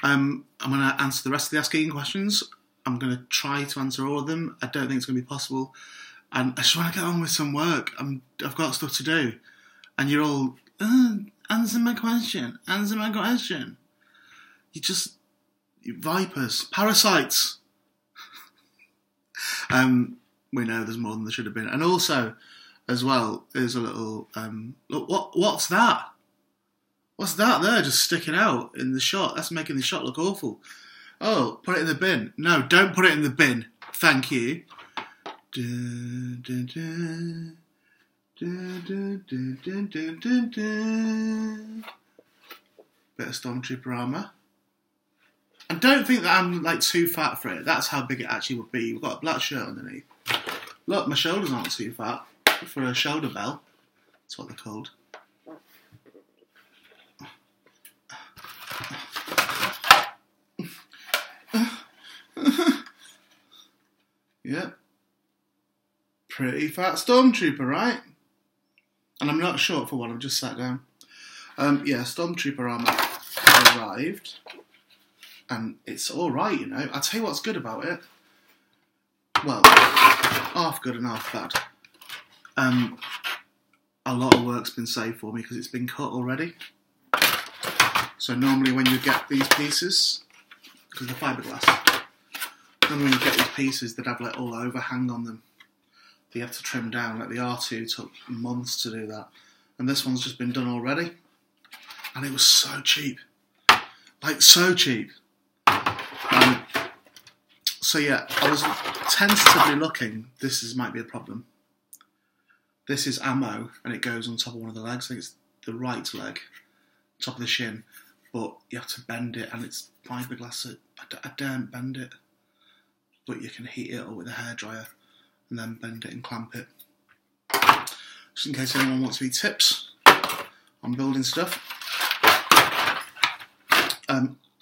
I'm going to answer the rest of the Ask Ian questions. I'm going to try to answer all of them. I don't think it's going to be possible. And I just want to get on with some work. I've got stuff to do. And you're all, answer my question. You vipers, parasites. We know there's more than there should have been. And also, as well, there's a little, look, what's that? What's that there just sticking out in the shot? That's making the shot look awful. Oh, put it in the bin. No, don't put it in the bin. Thank you. Bit of Stormtrooper armour. I don't think that I'm like too fat for it. That's how big it actually would be. We've got a black shirt underneath. Look, my shoulders aren't too fat for a shoulder bell. That's what they're called. Yep. Pretty fat Stormtrooper, right? And I'm not short for one, I've just sat down. Stormtrooper armour arrived. And it's alright, you know. I'll tell you what's good about it. Well, half good and half bad. A lot of work's been saved for me because it's been cut already. So normally when you get these pieces, because they're fiberglass, normally when you get these pieces, they'd have like all overhang on them. They have to trim down. Like the R2 took months to do that. And this one's just been done already. And it was so cheap. Like, so cheap. So yeah, I was tentatively looking. Might be a problem. This is ammo, and it goes on top of one of the legs. I think it's the right leg, top of the shin. But you have to bend it, and it's fiberglass. So I don't bend it. But you can heat it up with a hairdryer, and then bend it and clamp it. Just in case anyone wants any tips on building stuff.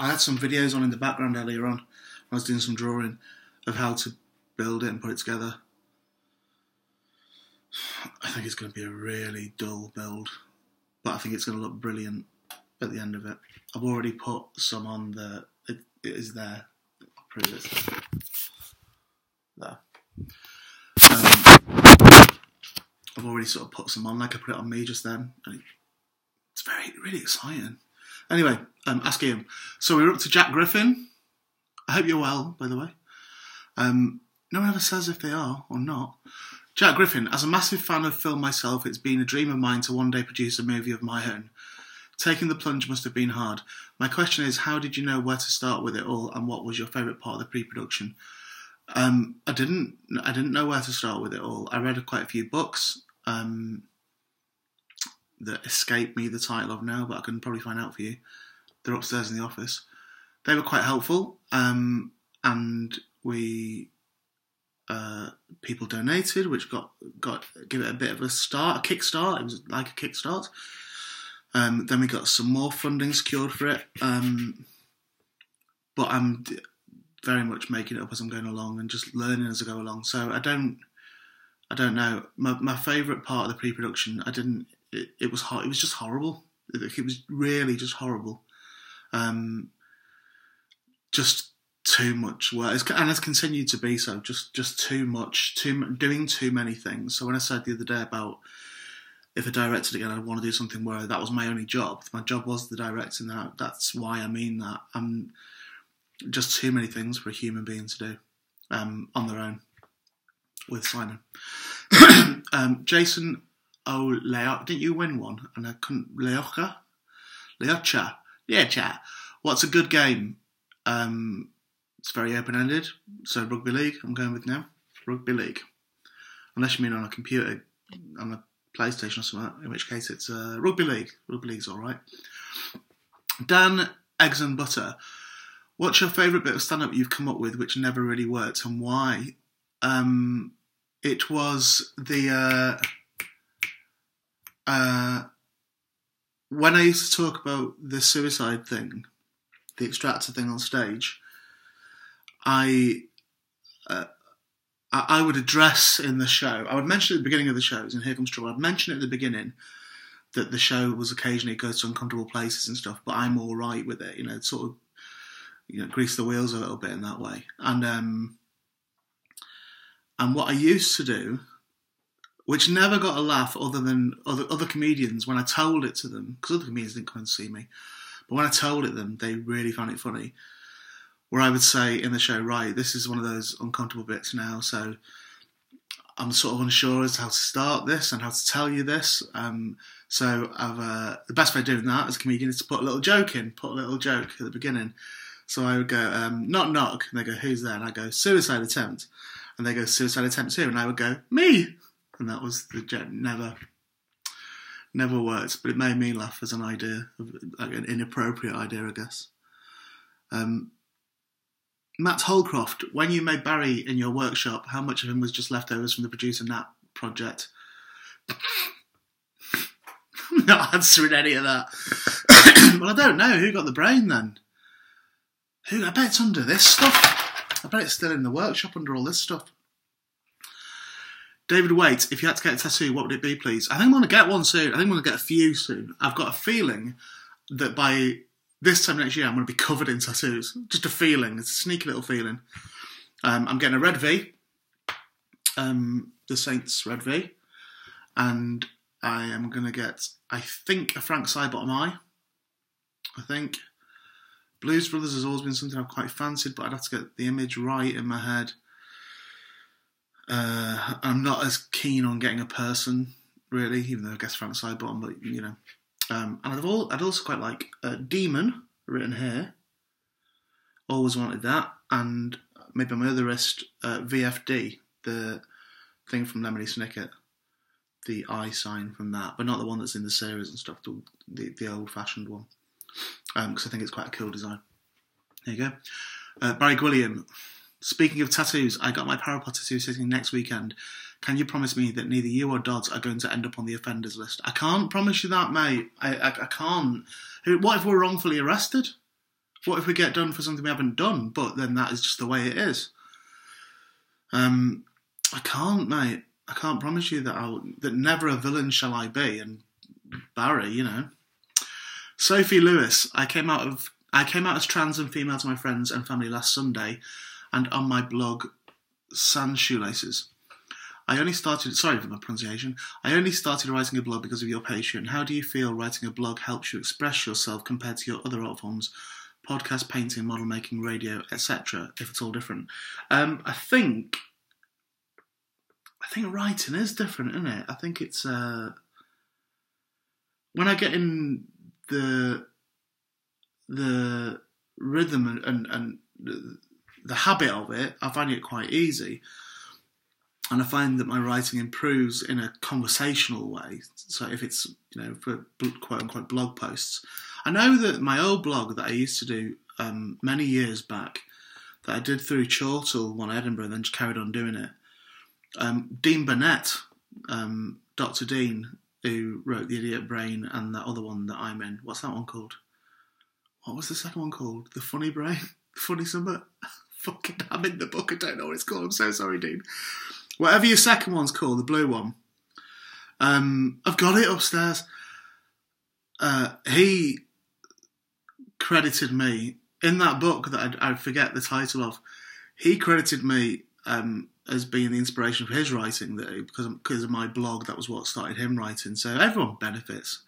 I had some videos on in the background earlier on. I was doing some drawing of how to build it and put it together. I think it's going to be a really dull build, but I think it's going to look brilliant at the end of it. I've already put some on it is there. I'll prove it. There. I've already sort of put some on, like I put it on me just then, and it's really exciting. Anyway, Ask Ian. So we're up to Jack Griffin. I hope you're well, by the way. No one ever says if they are or not. Jack Griffin, as a massive fan of film myself, it's been a dream of mine to one day produce a movie of my own. Taking the plunge must have been hard. My question is, how did you know where to start with it all, and what was your favourite part of the pre-production? I didn't know where to start with it all. I read quite a few books that escape me the title of now, but I can probably find out for you. They're upstairs in the office. They were quite helpful, and we people donated, which got give it a bit of a kickstart. It was like a kickstart. Then we got some more funding secured for it, but I'm very much making it up as I'm going along and just learning as I go along. So I don't know. My favourite part of the pre-production, it was hot. It was just horrible. It was really just horrible. Just too much work, and it's continued to be so. Just too much, doing too many things. So when I said the other day about if I directed again, I'd want to do something where that was my only job. My job was the directing. That's why I mean that. Just too many things for a human being to do on their own with Simon. Jason O'Leocha, didn't you win one? And I couldn't. Leocha? Yeah, chat. What's a good game? It's very open-ended. So rugby league, I'm going with now. Rugby league. Unless you mean on a computer, on a PlayStation or something, in which case it's rugby league. Rugby league's all right. Dan, Eggs and Butter. What's your favourite bit of stand-up you've come up with which never really worked, and why? It was the when I used to talk about the suicide thing, the extractor thing on stage, I would address in the show, I would mention at the beginning of the shows, and Here Comes Trouble, I'd mention at the beginning that the show was occasionally goes to uncomfortable places and stuff, but I'm all right with it, you know, sort of grease the wheels a little bit in that way. And what I used to do, which never got a laugh other than other comedians, when I told it to them, because other comedians didn't come and see me, but when I told it them, they really found it funny, where I would say in the show, right, this is one of those uncomfortable bits now, so I'm sort of unsure as to how to start this and how to tell you this. So the best way of doing that as a comedian is to put a little joke at the beginning. So I would go, knock, knock, and they go, who's there? And I go, suicide attempt. And they go, suicide attempt too. And I would go, me. And that was the joke. Never worked, but it made me laugh as an idea, like an inappropriate idea, I guess. Matt Holcroft, when you made Barry in your workshop, how much of him was just leftovers from the Producer Nat project? I'm not answering any of that. Well, I don't know. Who got the brain then? I bet it's under this stuff. I bet it's still in the workshop under all this stuff. David Waite, if you had to get a tattoo, what would it be, please? I think I'm going to get one soon. I think I'm going to get a few soon. I've got a feeling that by this time next year, I'm going to be covered in tattoos. Just a feeling. It's a sneaky little feeling. I'm getting a red V. The Saints red V. And I am going to get, I think, a Frank Sidebottom eye. I think. Blues Brothers has always been something I've quite fancied, but I'd have to get the image right in my head. I'm not as keen on getting a person, really, even though I guess Frank Sidebottom, but, you know. And I'd also quite like Demon, written here. Always wanted that. And maybe on my other wrist, VFD, the thing from Lemony Snicket. The eye sign from that, but not the one that's in the series and stuff, the old-fashioned one. Because I think it's quite a cool design. There you go. Barry Gwilliam. Speaking of tattoos, I got my Parapod tattoo sitting next weekend. Can you promise me that neither you or Dodds are going to end up on the offenders list? I can't promise you that, mate. I can't. What if we're wrongfully arrested? What if we get done for something we haven't done? But then that is just the way it is. I can't, mate. I can't promise you that never a villain shall I be. And Barry, you know. Sophie Lewis. I came out as trans and female to my friends and family last Sunday, and on my blog, Sans Shoelaces. Sorry for my pronunciation. I only started writing a blog because of your Patreon. How do you feel writing a blog helps you express yourself compared to your other art forms, podcast, painting, model making, radio, etc., if it's all different? I think writing is different, isn't it? I think it's when I get in the rhythm and the habit of it, I find it quite easy. And I find that my writing improves in a conversational way. So if it's, you know, for quote unquote blog posts, I know that my old blog that I used to do many years back, that I did through Chortle, one Edinburgh, and then just carried on doing it. Dean Burnett, Dr. Dean, who wrote The Idiot Brain and that other one that I'm in. What's that one called? What was the second one called? The Funny Brain? The Funny Summer? Fucking, I'm in the book, I don't know what it's called. I'm so sorry, Dean. Whatever your second one's called, the blue one. I've got it upstairs. He credited me, in that book that I forget the title of, he credited me as being the inspiration for his writing, because of my blog, that was what started him writing. So everyone benefits.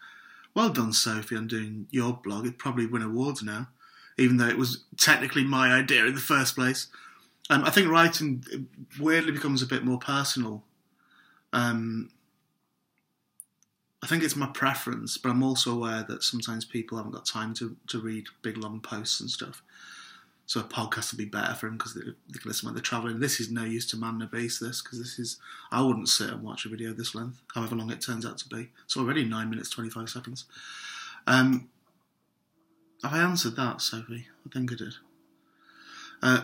Well done, Sophie, on doing your blog. It'd probably win awards now, even though it was technically my idea in the first place. I think writing weirdly becomes a bit more personal. I think it's my preference, but I'm also aware that sometimes people haven't got time to read big, long posts and stuff. So a podcast would be better for them because they can listen when they're travelling. This is no use to man the beast, because I wouldn't sit and watch a video this length, however long it turns out to be. It's already 9 minutes, 25 seconds. Have I answered that, Sophie? I think I did.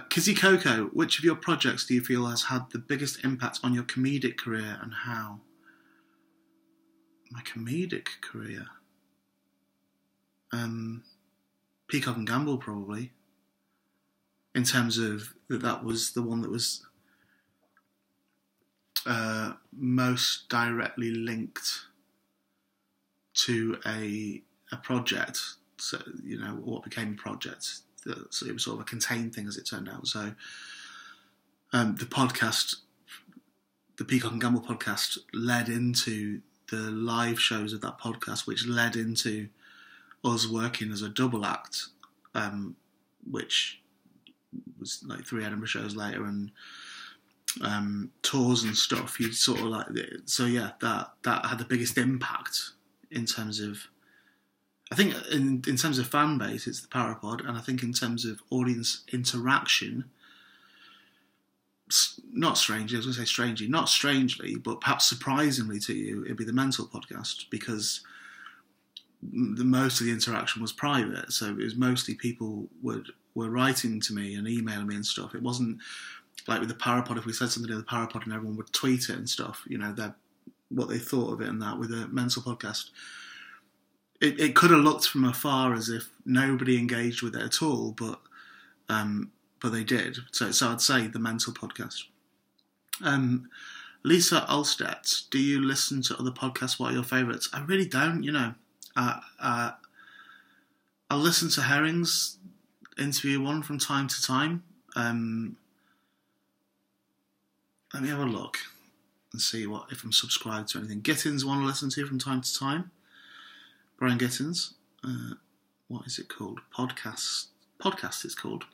Kizzy Coco, which of your projects do you feel has had the biggest impact on your comedic career and how? My comedic career? Peacock and Gamble, probably. In terms of that was the one that was most directly linked to a project. So, you know, what became a project. So it was sort of a contained thing, as it turned out. So the podcast, the Peacock and Gamble podcast, led into the live shows of that podcast, which led into us working as a double act, which was like 3 Edinburgh shows later and tours and stuff. You sort of like, so yeah, that had the biggest impact in terms of, I think in terms of fan base, it's the Parapod, and I think in terms of audience interaction, not strangely, not strangely, but perhaps surprisingly to you, it'd be the Mental podcast, because most of the interaction was private. So it was mostly people were writing to me and emailing me and stuff. It wasn't like with the Parapod, if we said something in the Parapod and everyone would tweet it and stuff, you know, what they thought of it and that. With the Mental podcast, it could have looked from afar as if nobody engaged with it at all, but they did. So I'd say the Mental podcast. Lisa Ulstedt, do you listen to other podcasts? What are your favourites? I really don't, you know. I'll listen to Herring's interview one from time to time. Let me have a look and see if I'm subscribed to anything. Gittins one I listen to from time to time. Brian Gittins. What is it called? Podcast it's called.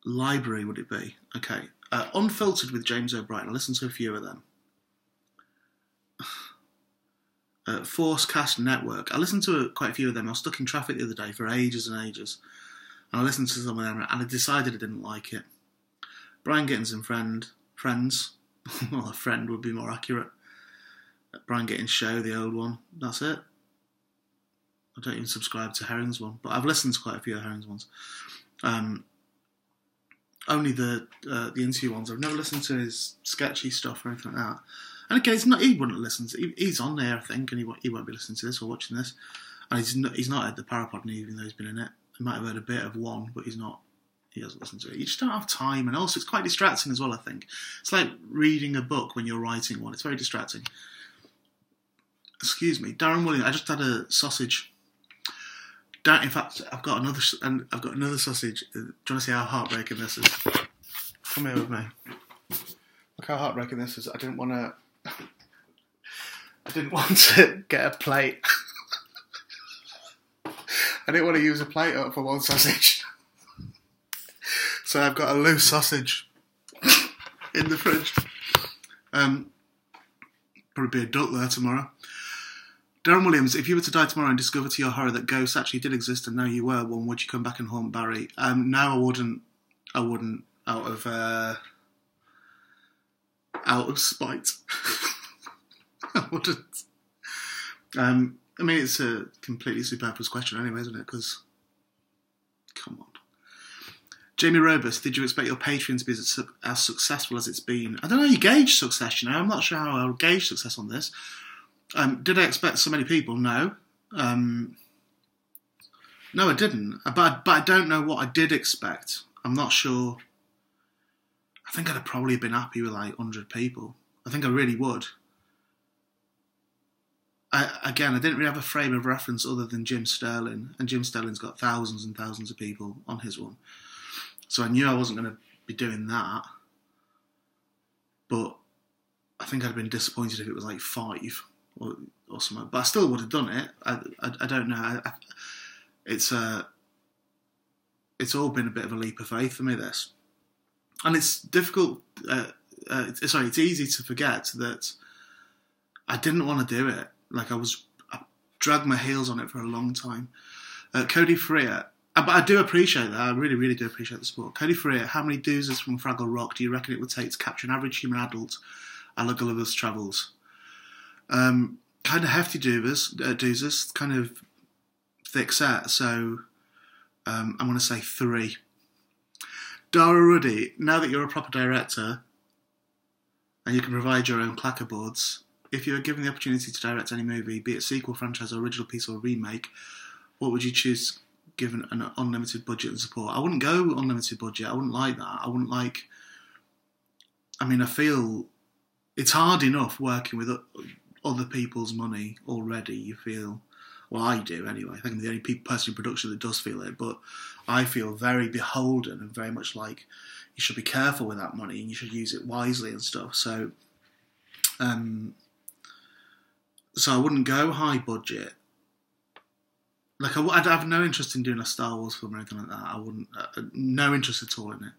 Library would it be? Okay. Unfiltered with James O'Brien. I listened to a few of them. Forcecast Network. I listened to quite a few of them. I was stuck in traffic the other day for ages and ages. And I listened to some of them and I decided I didn't like it. Brian Gittins and Friends. Well, a friend would be more accurate. Brian Gittins Show, the old one. That's it. I don't even subscribe to Herring's one, but I've listened to quite a few of Herring's ones. Only the interview ones. I've never listened to his sketchy stuff or anything like that. And again, it's not. He wouldn't listen to. He's on there, I think, and he won't be listening to this or watching this. And he's not at the Parapod, even though he's been in it. He might have heard a bit of one, but he's not. He doesn't listen to it. You just don't have time, and also it's quite distracting as well. I think it's like reading a book when you're writing one. It's very distracting. Excuse me, Darren Williams. I just had a sausage. In fact, I've got another sausage. Do you want to see how heartbreaking this is? Come here with me. Look how heartbreaking this is. I didn't want to get a plate. I didn't want to use a plate up for one sausage. So I've got a loose sausage in the fridge. Probably be a duck there tomorrow. Darren Williams, if you were to die tomorrow and discover to your horror that ghosts actually did exist and now you were one, would you come back and haunt Barry? No, I wouldn't. I wouldn't. Out of spite. I wouldn't. I mean, it's a completely superfluous question anyway, isn't it? Because, come on. Jamie Robust, did you expect your Patreon to be as successful as it's been? I don't know how you gauge success, you know. I'm not sure how I'll gauge success on this. Did I expect so many people? No. No, I didn't. But I don't know what I did expect. I'm not sure. I think I'd have probably been happy with like 100 people. I think I really would. I didn't really have a frame of reference other than Jim Sterling. And Jim Sterling's got thousands and thousands of people on his one. So I knew I wasn't going to be doing that. But I think I'd have been disappointed if it was like 5 or something. But I still would have done it. I don't know. It's all been a bit of a leap of faith for me, this. And it's difficult. It's easy to forget that I didn't want to do it. Like I dragged my heels on it for a long time. Cody Freer. But I do appreciate that. I really, really do appreciate the support. Cody Freer, how many doozers from Fraggle Rock do you reckon it would take to capture an average human adult a la Gulliver's Travels? Kind of hefty doozers, kind of thick set. So I'm going to say 3. Dara Ruddy, now that you're a proper director and you can provide your own clackerboards, if you were given the opportunity to direct any movie, be it sequel, franchise, or original piece or remake, what would you choose given an unlimited budget and support? I wouldn't go unlimited budget. I wouldn't like that. I feel it's hard enough working with other people's money already, you feel. Well, I do anyway. I think I'm the only person in production that does feel it, but I feel very beholden and very much like you should be careful with that money and you should use it wisely and stuff. So I wouldn't go high budget. Like I'd have no interest in doing a Star Wars film or anything like that. I wouldn't. No interest at all in it.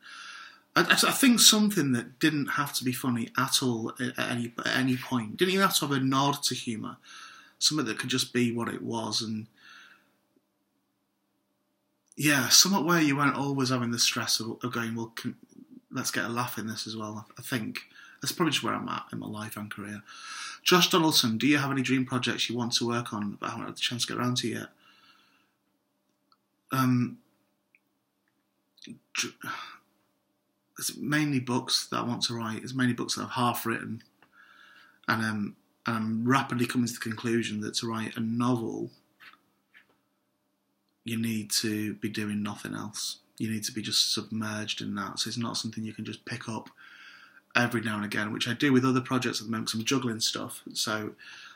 I think something that didn't have to be funny at all at any point. Didn't even have to have a nod to humour. Something that could just be what it was, and yeah, somewhat where you weren't always having the stress of going, well, let's get a laugh in this as well. I think that's probably just where I'm at in my life and career. Josh Donaldson, do you have any dream projects you want to work on but haven't had the chance to get around to yet? It's mainly books that I want to write. It's mainly books that I've half written, and I'm rapidly coming to the conclusion that to write a novel, you need to be doing nothing else. You need to be just submerged in that. So it's not something you can just pick up every now and again, which I do with other projects at the moment because I'm juggling stuff. So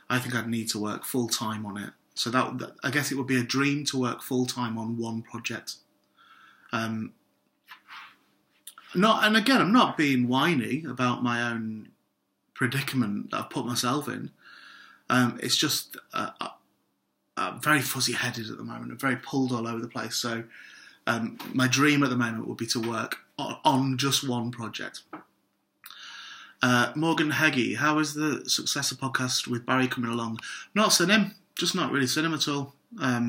I think I'd need to work full time on it. So that I guess it would be a dream to work full time on one project. And again, I'm not being whiny about my own predicament that I've put myself in. It's just I'm very fuzzy-headed at the moment. I'm very pulled all over the place. So my dream at the moment would be to work on just one project. Morgan Heggie, how is the Successor podcast with Barry coming along? Not seen him. Just not really seen him at all. I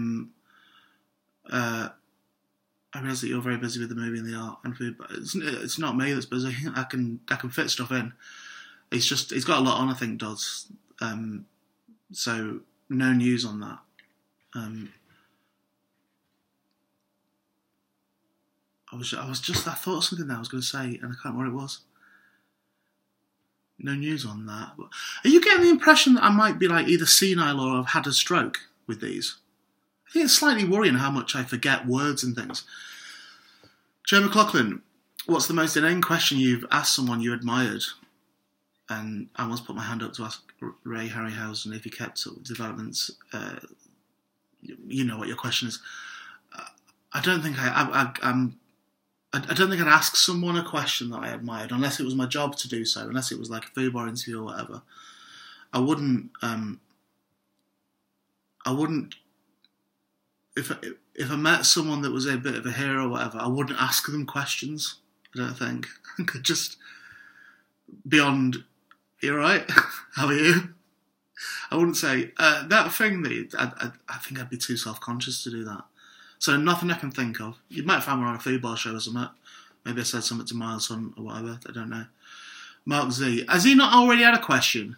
realise that you're very busy with the movie and the art and food, but it's not me that's busy. I can fit stuff in. He's got a lot on, I think, Dodds. So no news on that. I thought of something that I was going to say and I can't remember what it was. No news on that. But are you getting the impression that I might be like either senile or I've had a stroke with these? I think it's slightly worrying how much I forget words and things. Joe McLaughlin, what's the most inane question you've asked someone you admired? And I once put my hand up to ask Ray Harryhausen if he kept up with developments. You know what your question is. I don't think I don't think I'd ask someone a question that I admired unless it was my job to do so. Unless it was like a food bar interview or whatever. I wouldn't. If I met someone that was a bit of a hero or whatever, I wouldn't ask them questions. I don't think. I could just beyond. You alright? How are you? I wouldn't say that thing that I think I'd be too self-conscious to do that. So nothing I can think of. You might find me on a food bar show or something. Maybe I said something to Miles or whatever. I don't know. Mark Z. Has he not already had a question?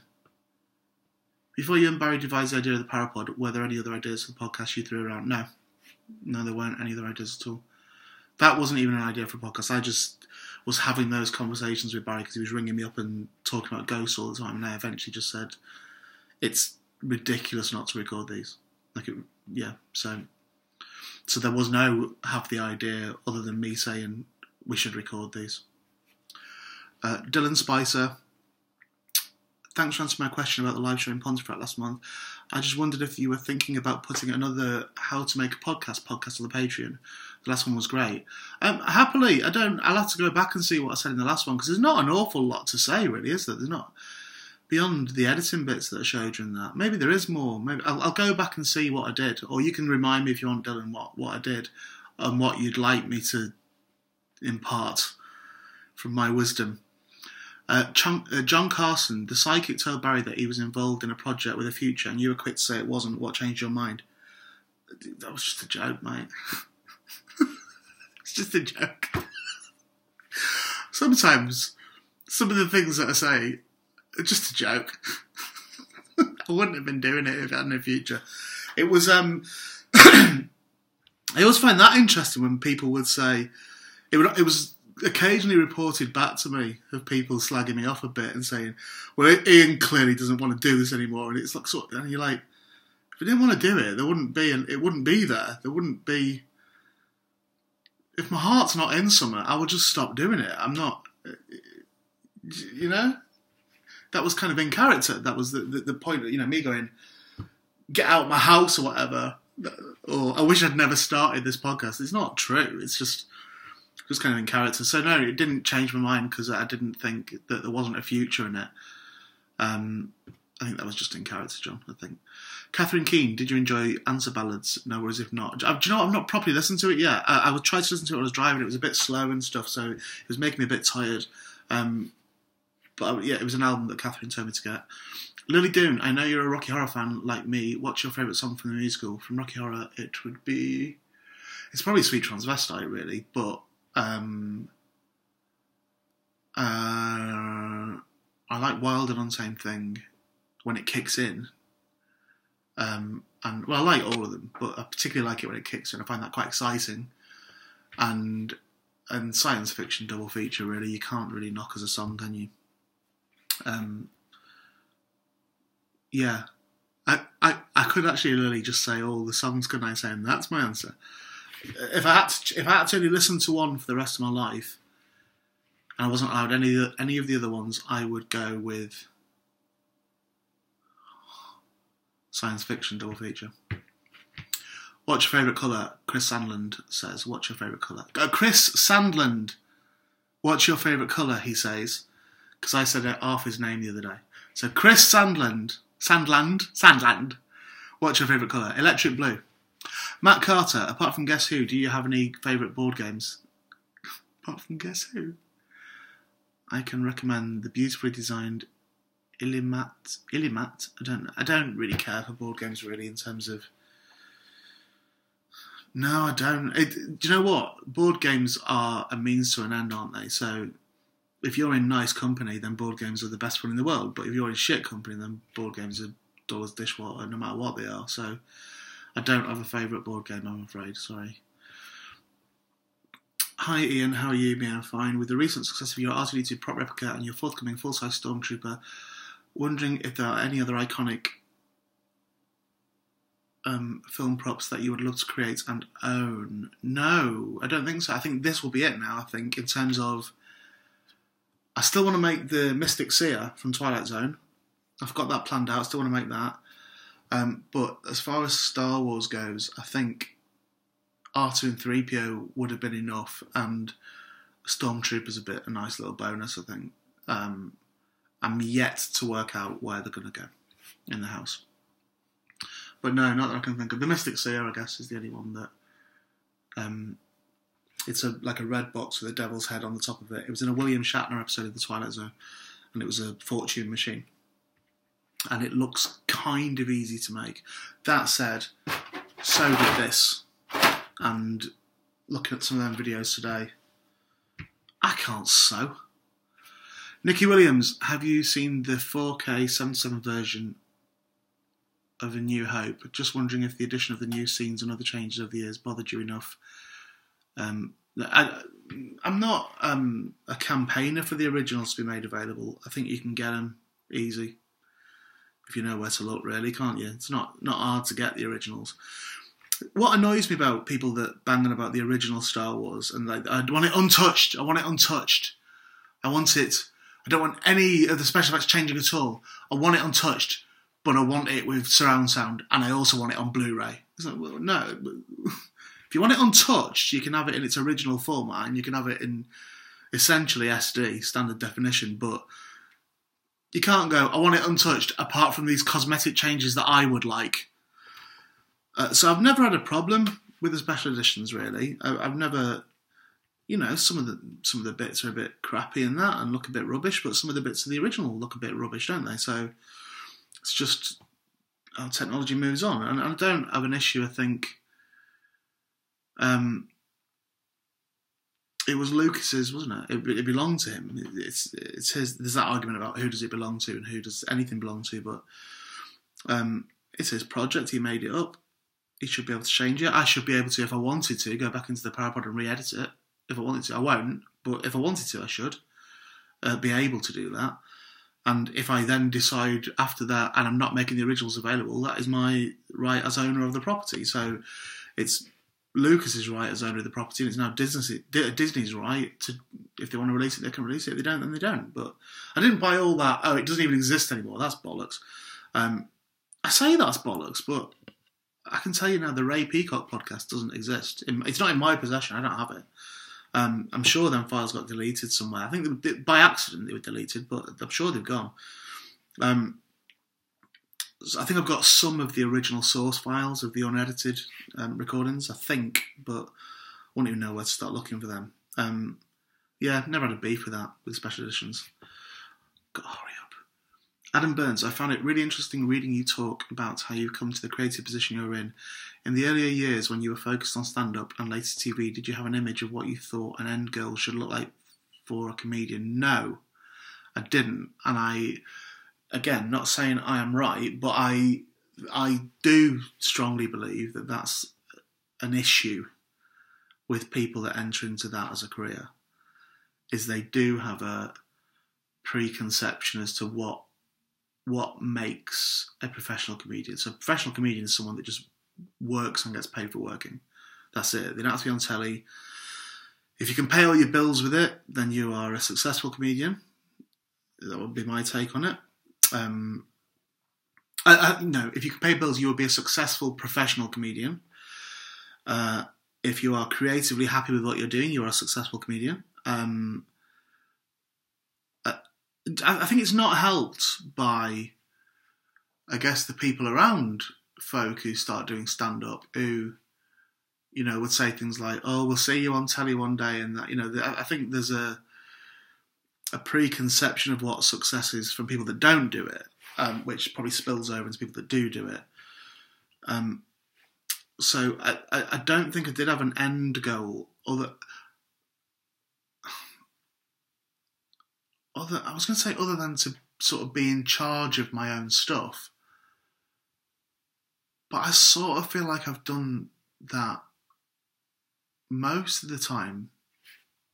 Before you and Barry devised the idea of the Parapod, were there any other ideas for the podcast you threw around? No, there weren't any other ideas at all. That wasn't even an idea for a podcast. I just was having those conversations with Barry because he was ringing me up and talking about ghosts all the time, and I eventually just said, it's ridiculous not to record these. So there was no half the idea other than me saying we should record these. Dylan Spicer, thanks for answering my question about the live show in Pontefract last month. I just wondered if you were thinking about putting another How to Make a podcast on the Patreon. The last one was great. Happily, I'll have to go back and see what I said in the last one because there's not an awful lot to say, really, is there? There's not. Beyond the editing bits that I showed you in that. Maybe there is more. Maybe I'll go back and see what I did. Or you can remind me if you want, Dylan, what I did and what you'd like me to impart from my wisdom. John Carson, the psychic told Barry that he was involved in a project with a future and you were quick to say it wasn't. What changed your mind? That was just a joke, mate. It's just a joke. Sometimes some of the things that I say are just a joke. I wouldn't have been doing it if I had no future. It was, I always find that interesting when people would say, it was occasionally reported back to me of people slagging me off a bit and saying, well, Ian clearly doesn't want to do this anymore. And it's like, and you're like, if he didn't want to do it, it wouldn't be there. There wouldn't be, if my heart's not in something, I would just stop doing it. I'm not, you know? That was kind of in character. That was the point, me going, get out my house or whatever, or I wish I'd never started this podcast. It's not true. It's just kind of in character. So no, it didn't change my mind because I didn't think that there wasn't a future in it. I think that was just in character, John, I think. Catherine Keane, did you enjoy Answer Ballads? No Worries If Not. Do you know what? I've not properly listened to it yet. I would try to listen to it when I was driving. It was a bit slow and stuff, so it was making me a bit tired. But yeah, it was an album that Catherine told me to get. Lily Doon, I know you're a Rocky Horror fan like me. What's your favourite song from the musical? From Rocky Horror, it would be... It's probably Sweet Transvestite, really, but... I like Wild and Untamed Thing when it kicks in. And I like all of them, but I particularly like it when it kicks in. I find that quite exciting. And science fiction double feature, really, you can't really knock as a song, can you? Yeah. I could actually really just say all the songs, couldn't I, saying that's my answer. If I had to only listen to one for the rest of my life, and I wasn't allowed any of the other ones, I would go with science fiction double feature. What's your favourite colour? Chris Sandland says. What's your favourite colour? Chris Sandland. What's your favourite colour? He says, because I said half his name the other day. So Chris Sandland. What's your favourite colour? Electric blue. Matt Carter. Apart from Guess Who, do you have any favourite board games? Apart from Guess Who, I can recommend the beautifully designed Illimat. I don't really care for board games, really, in terms of... No, I don't. Do you know what? Board games are a means to an end, aren't they? So if you're in nice company, then board games are the best fun in the world. But if you're in shit company, then board games are dull as dishwater, no matter what they are. So I don't have a favourite board game, I'm afraid. Sorry. Hi Ian, how are you? Me, I'm fine. With the recent success of your R2-D2 prop replica and your forthcoming full-size Stormtrooper, wondering if there are any other iconic film props that you would love to create and own. No, I don't think so. I think this will be it now, I think, in terms of... I still want to make the Mystic Seer from Twilight Zone. I've got that planned out. I still want to make that. But as far as Star Wars goes, I think R2 and 3PO would have been enough, and Stormtrooper's a nice little bonus, I think. I'm yet to work out where they're going to go in the house. But no, not that I can think of. The Mystic Seer, I guess, is the only one that... it's like a red box with a devil's head on the top of it. It was in a William Shatner episode of The Twilight Zone, and it was a fortune machine. And it looks kind of easy to make. That said, so did this. And looking at some of them videos today, I can't sew. Nicky Williams, have you seen the 4K 77 version of A New Hope? Just wondering if the addition of the new scenes and other changes over the years bothered you enough. I'm not a campaigner for the originals to be made available. I think you can get them easy if you know where to look, really, can't you? It's not hard to get the originals. What annoys me about people that bang on about the original Star Wars and like, I want it untouched. I want it untouched. I don't want any of the special effects changing at all. I want it untouched, but I want it with surround sound, and I also want it on Blu-ray. It's like, well, no. If you want it untouched, you can have it in its original format, and you can have it in essentially SD, standard definition, but you can't go, I want it untouched, apart from these cosmetic changes that I would like. So I've never had a problem with the special editions, really. I've never, some of the bits are a bit crappy and that, and look a bit rubbish, but some of the bits of the original look a bit rubbish, don't they? So it's just how technology moves on, and I don't have an issue, I think. It was Lucas's, wasn't it? It belonged to him. It's his. There's that argument about who does it belong to and who does anything belong to, but it's his project. He made it up. He should be able to change it. I should be able to, if I wanted to, go back into the Parapod and re-edit it. If I wanted to, I won't. But if I wanted to, I should be able to do that. And if I then decide after that, and I'm not making the originals available, that is my right as owner of the property. So it's Lucas's right as owner of the property, and it's now Disney's right to, if they want to release it, they can release it. If they don't, then they don't. But I didn't buy all that. Oh, it doesn't even exist anymore. That's bollocks. I say that's bollocks, but I can tell you now the Ray Peacock podcast doesn't exist. It's not in my possession. I don't have it. I'm sure them files got deleted somewhere. I think by accident they were deleted, but I'm sure they've gone. I think I've got some of the original source files of the unedited recordings, I think, but I wouldn't even know where to start looking for them. Yeah, never had a beef with that, with special editions. Got to hurry up. Adam Burns, I found it really interesting reading you talk about how you've come to the creative position you're in. In the earlier years when you were focused on stand-up and later TV, did you have an image of what you thought an end goal should look like for a comedian? No, I didn't. And I, again, not saying I am right, but I do strongly believe that that's an issue with people that enter into that as a career, is they do have a preconception as to what makes a professional comedian. So a professional comedian is someone that just works and gets paid for working. That's it. They don't have to be on telly. If you can pay all your bills with it, then you are a successful comedian. That would be my take on it. No, if you can pay bills, you will be a successful professional comedian. If you are creatively happy with what you're doing, you are a successful comedian. I think it's not helped by, I guess, the people around folk who start doing stand-up who, you know, would say things like, "Oh, we'll see you on telly one day," and that, you know, I think there's a preconception of what success is from people that don't do it, which probably spills over into people that do it. So I don't think I did have an end goal, other than to sort of be in charge of my own stuff. But I sort of feel like I've done that most of the time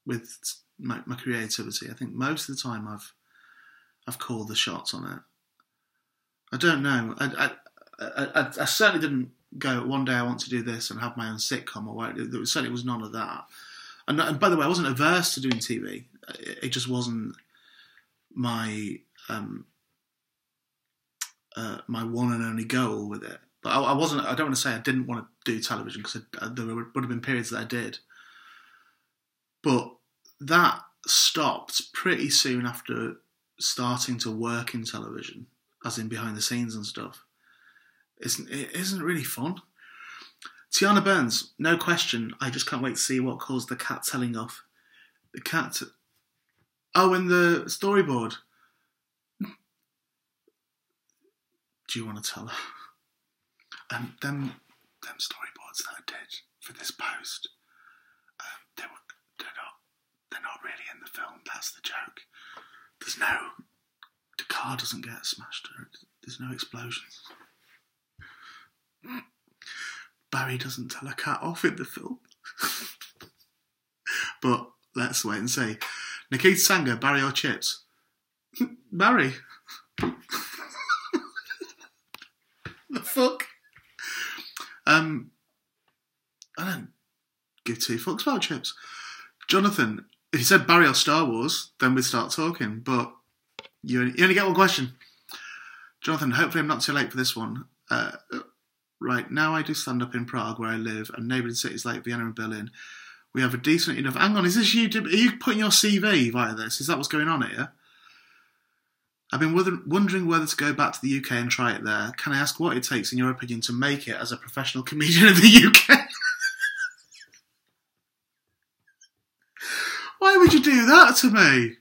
with my creativity. I think most of the time I've called the shots on it. I don't know. I certainly didn't go, one day I want to do this and have my own sitcom or what. There certainly was none of that. And by the way, I wasn't averse to doing TV. It just wasn't my my one and only goal with it. But I wasn't. I don't want to say I didn't want to do television, because there would have been periods that I did. But that stopped pretty soon after starting to work in television, as in behind the scenes and stuff. It isn't really fun. Tiana Burns, no question. I just can't wait to see what caused the cat telling off. The cat. Oh, in the storyboard. Do you want to tell her? Them storyboards that I did for this post, they're not really in the film. That's the joke. The car doesn't get smashed. There's no explosions. Barry doesn't tell a cat off in the film. But let's wait and see. Nikita Sanger, Barry or Chips? Barry. The fuck? I don't give two fucks about Chips. Jonathan, if you said Barry or Star Wars, then we'd start talking, but you only get one question. Jonathan, hopefully I'm not too late for this one. Right, now I do stand up in Prague, where I live, and neighbouring cities like Vienna and Berlin. We have a decent enough... Hang on, is this you? Are you putting your CV via this? Is that what's going on here? I've been wondering whether to go back to the UK and try it there. Can I ask what it takes, in your opinion, to make it as a professional comedian in the UK? Why would you do that to me?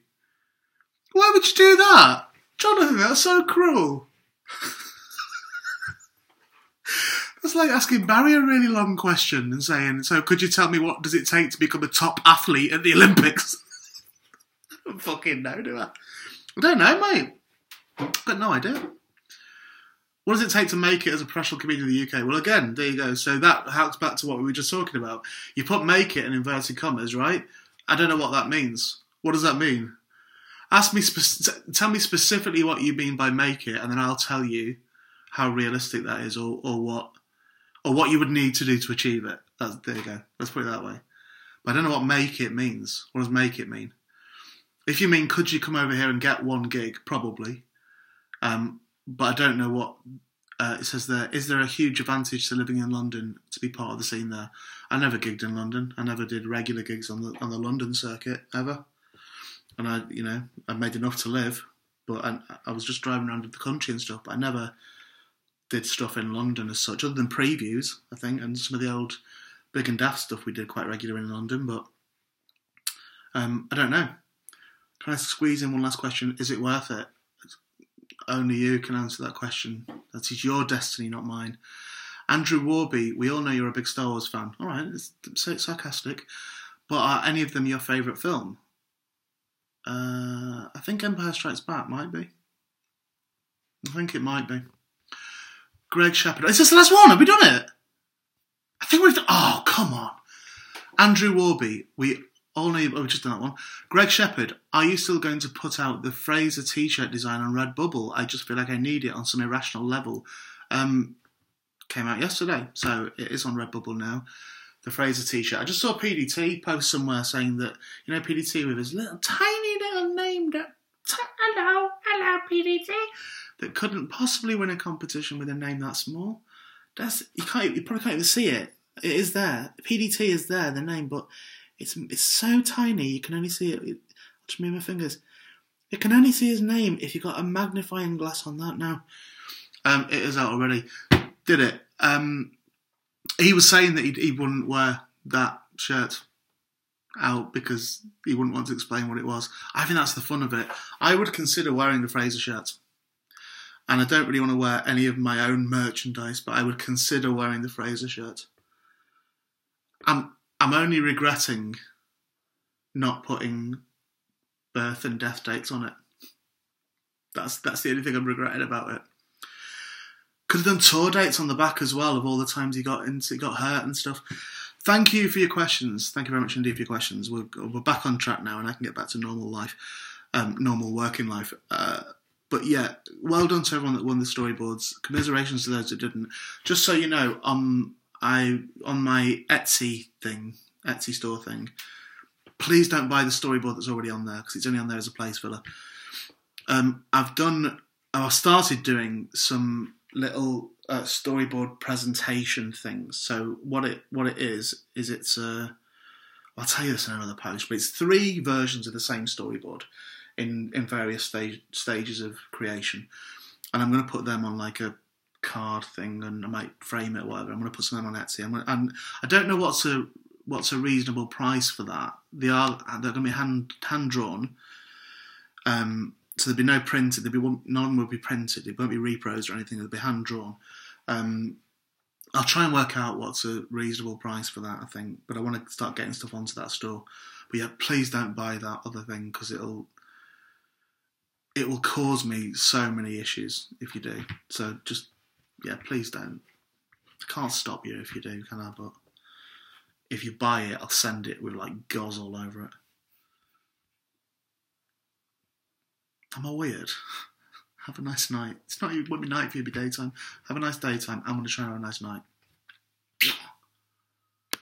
Why would you do that? Jonathan, that's so cruel. That's like asking Barry a really long question and saying, so could you tell me what does it take to become a top athlete at the Olympics? I don't fucking know, do I? I don't know, mate. I've got no idea. What does it take to make it as a professional comedian in the UK? Well, again, there you go. So that harks back to what we were just talking about. You put make it in inverted commas, right? I don't know what that means. What does that mean? Tell me specifically what you mean by make it, and then I'll tell you how realistic that is, or what you would need to do to achieve it. There you go. Let's put it that way. But I don't know what make it means. What does make it mean? If you mean, could you come over here and get one gig? Probably. But I don't know what It says there, is there a huge advantage to living in London to be part of the scene there? I never gigged in London. I never did regular gigs on the London circuit ever. And I made enough to live, but I was just driving around the country and stuff. But I never did stuff in London as such, other than previews, I think, and some of the old Big and Daft stuff we did quite regular in London. But I don't know. Can I squeeze in one last question? Is it worth it? Only you can answer that question. That is your destiny, not mine. Andrew Warby, we all know you're a big Star Wars fan. All right, it's sarcastic. But are any of them your favourite film? I think Empire Strikes Back might be. I think it might be. Greg Shepherd. Is this the last one? Have we done it? I think we've done... Oh, come on. Andrew Warby, we all know... Oh, we've just done that one. Greg Shepherd, are you still going to put out the Fraser t-shirt design on Redbubble? I just feel like I need it on some irrational level. Came out yesterday, so it is on Redbubble now. The Fraser t-shirt. I just saw PDT post somewhere saying that, PDT with his little tiny little name that, hello PDT, that couldn't possibly win a competition with a name that small. You probably can't even see it. It is there. PDT is there, the name, but it's so tiny you can only see it. I'll just move my fingers. You can only see his name if you've got a magnifying glass on that now. It is out already. Did it. He was saying that he wouldn't wear that shirt out because he wouldn't want to explain what it was. I think that's the fun of it. I would consider wearing the Fraser shirt. And I don't really want to wear any of my own merchandise, but I would consider wearing the Fraser shirt. I'm only regretting not putting birth and death dates on it. That's the only thing I'm regretting about it. Could have done tour dates on the back as well of all the times he got hurt and stuff. Thank you for your questions. Thank you very much indeed for your questions. We're back on track now, and I can get back to normal life, normal working life. But yeah, well done to everyone that won the storyboards. Commiserations to those that didn't. Just so you know, on my Etsy store thing, please don't buy the storyboard that's already on there because it's only on there as a place filler. I started doing some little storyboard presentation things. So what it is it's I'll tell you this in another post, but it's 3 versions of the same storyboard in various stages of creation, and I'm going to put them on like a card thing, and I might frame it or whatever. I'm going to put some of them on Etsy. And I don't know what's a reasonable price for that. They're going to be hand drawn. So there'd be no printed. None will be printed. It won't be repros or anything. It'll be hand drawn. I'll try and work out what's a reasonable price for that, I think. But I want to start getting stuff onto that store. But yeah, please don't buy that other thing because it will cause me so many issues if you do. So just, yeah, please don't. I can't stop you if you do, can I? But if you buy it, I'll send it with like gauze all over it. Am I weird? Have a nice night. It won't be night for you, it'll be daytime. Have a nice daytime. I'm going to try and have a nice night.